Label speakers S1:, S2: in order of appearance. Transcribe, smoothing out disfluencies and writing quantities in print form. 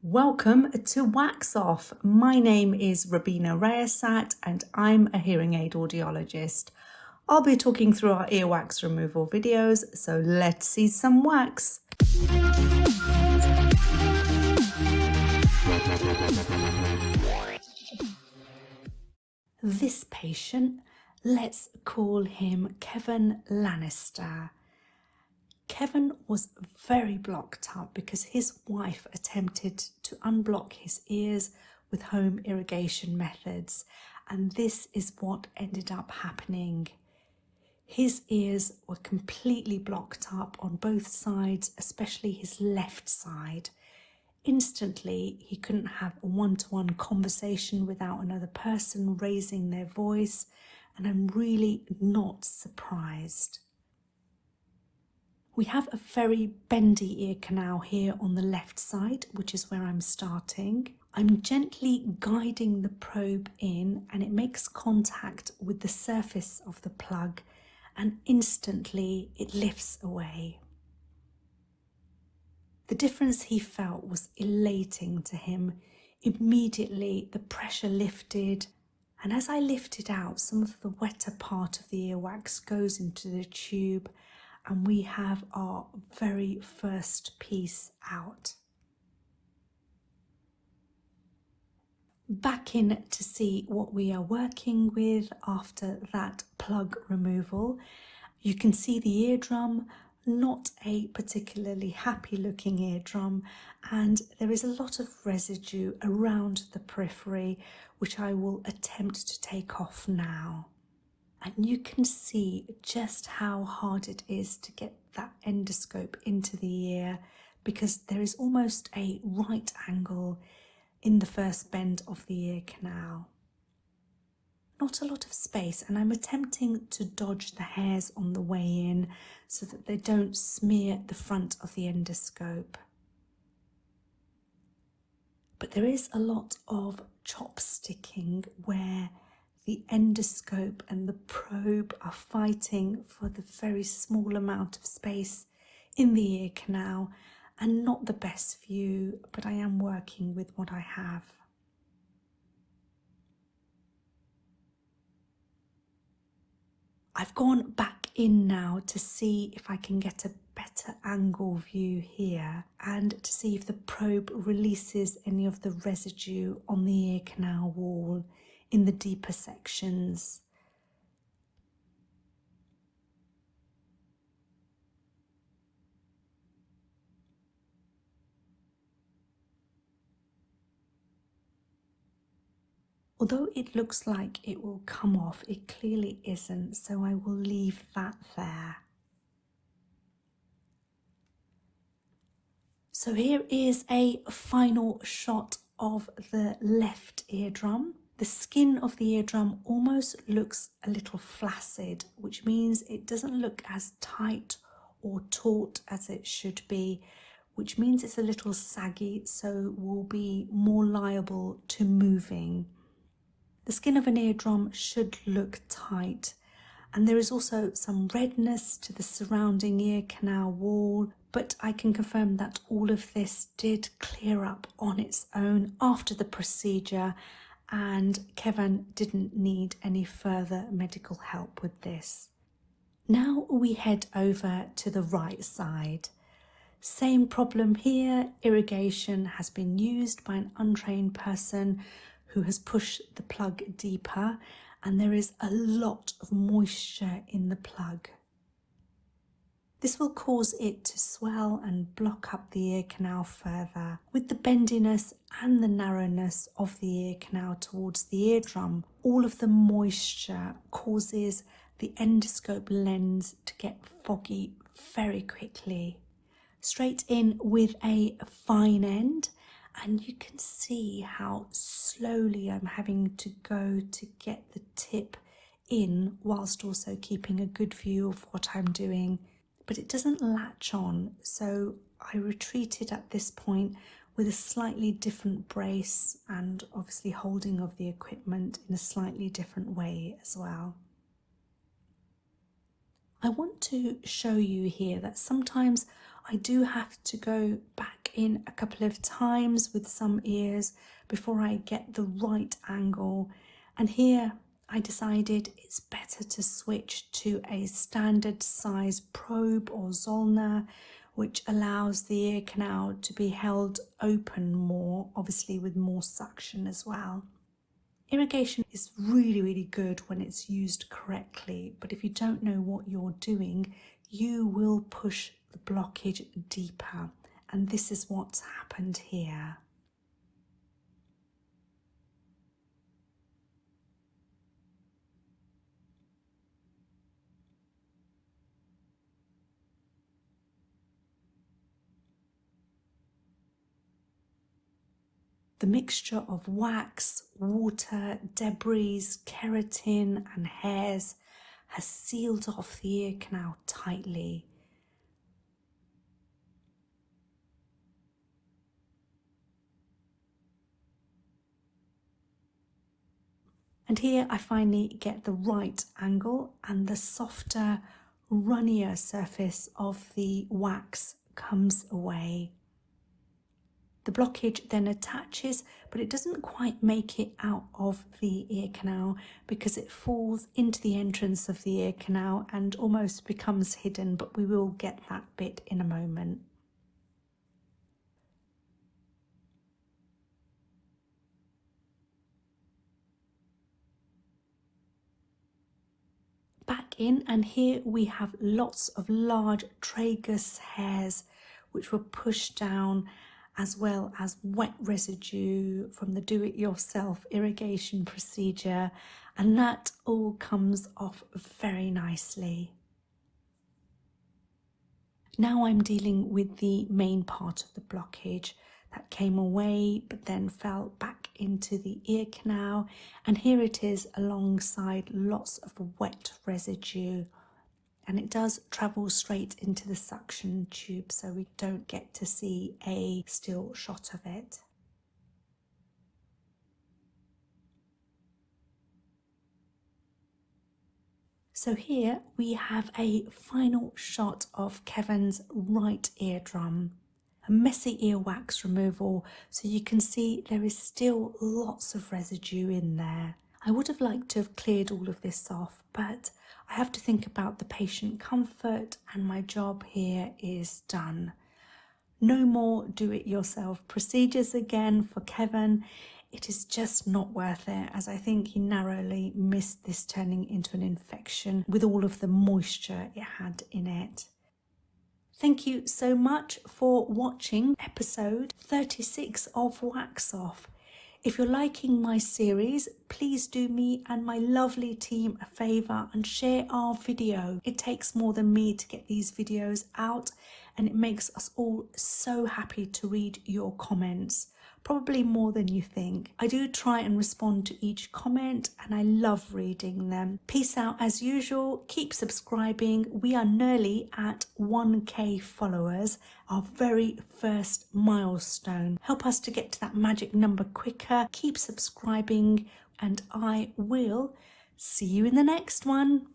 S1: Welcome to Wax Off. My name is Robina Rayasat and I'm a hearing aid audiologist. I'll be talking through our earwax removal videos, so let's see some wax. This patient, let's call him Kevin Lannister. Kevin was very blocked up because his wife attempted to unblock his ears with home irrigation methods, and this is what ended up happening. His ears were completely blocked up on both sides, especially his left side. Instantly, he couldn't have a one-to-one conversation without another person raising their voice, and I'm really not surprised. We have a very bendy ear canal here on the left side, which is where I'm starting. I'm gently guiding the probe in and it makes contact with the surface of the plug and instantly it lifts away. The difference he felt was elating to him. Immediately the pressure lifted, and as I lifted out, some of the wetter part of the earwax goes into the tube and we have our very first piece out. Back in to see what we are working with after that plug removal. You can see the eardrum, not a particularly happy looking eardrum, and there is a lot of residue around the periphery which I will attempt to take off now. And you can see just how hard it is to get that endoscope into the ear because there is almost a right angle in the first bend of the ear canal. Not a lot of space, and I'm attempting to dodge the hairs on the way in so that they don't smear the front of the endoscope. But there is a lot of chopsticking where the endoscope and the probe are fighting for the very small amount of space in the ear canal, and not the best view, but I am working with what I have. I've gone back in now to see if I can get a better angle view here and to see if the probe releases any of the residue on the ear canal wall in the deeper sections. Although it looks like it will come off, it clearly isn't, so I will leave that there. So here is a final shot of the left eardrum. The skin of the eardrum almost looks a little flaccid, which means it doesn't look as tight or taut as it should be, which means it's a little saggy, so will be more liable to moving. The skin of an eardrum should look tight, and there is also some redness to the surrounding ear canal wall, but I can confirm that all of this did clear up on its own after the procedure, and Kevin didn't need any further medical help with this. Now we head over to the right side. Same problem here, irrigation has been used by an untrained person who has pushed the plug deeper, and there is a lot of moisture in the plug. This will cause it to swell and block up the ear canal further. With the bendiness and the narrowness of the ear canal towards the eardrum, all of the moisture causes the endoscope lens to get foggy very quickly. Straight in with a fine end, and you can see how slowly I'm having to go to get the tip in whilst also keeping a good view of what I'm doing. But it doesn't latch on, so I retreated at this point with a slightly different brace and obviously holding of the equipment in a slightly different way as well. I want to show you here that sometimes I do have to go back in a couple of times with some ears before I get the right angle. And here I decided it's better to switch to a standard size probe or Zollner, which allows the ear canal to be held open more, obviously with more suction as well. Irrigation is really, really good when it's used correctly, but if you don't know what you're doing, you will push the blockage deeper, and this is what's happened here. The mixture of wax, water, debris, keratin and hairs has sealed off the ear canal tightly. And here I finally get the right angle, and the softer, runnier surface of the wax comes away. The blockage then attaches, but it doesn't quite make it out of the ear canal because it falls into the entrance of the ear canal and almost becomes hidden, but we will get that bit in a moment. Back in, and here we have lots of large tragus hairs which were pushed down, as well as wet residue from the do-it-yourself irrigation procedure, and that all comes off very nicely. Now I'm dealing with the main part of the blockage that came away but then fell back into the ear canal, and here it is alongside lots of wet residue. And it does travel straight into the suction tube, so we don't get to see a still shot of it. So here we have a final shot of Kevin's right eardrum. A messy earwax removal, so you can see there is still lots of residue in there. I would have liked to have cleared all of this off, but I have to think about the patient comfort, and my job here is done. No more do-it-yourself procedures again for Kevin. It is just not worth it, as I think he narrowly missed this turning into an infection with all of the moisture it had in it. Thank you so much for watching episode 36 of Wax Off. If you're liking my series, please do me and my lovely team a favour and share our video. It takes more than me to get these videos out, and it makes us all so happy to read your comments. Probably more than you think. I do try and respond to each comment, and I love reading them. Peace out as usual. Keep subscribing. We are nearly at 1K followers, our very first milestone. Help us to get to that magic number quicker. Keep subscribing, and I will see you in the next one.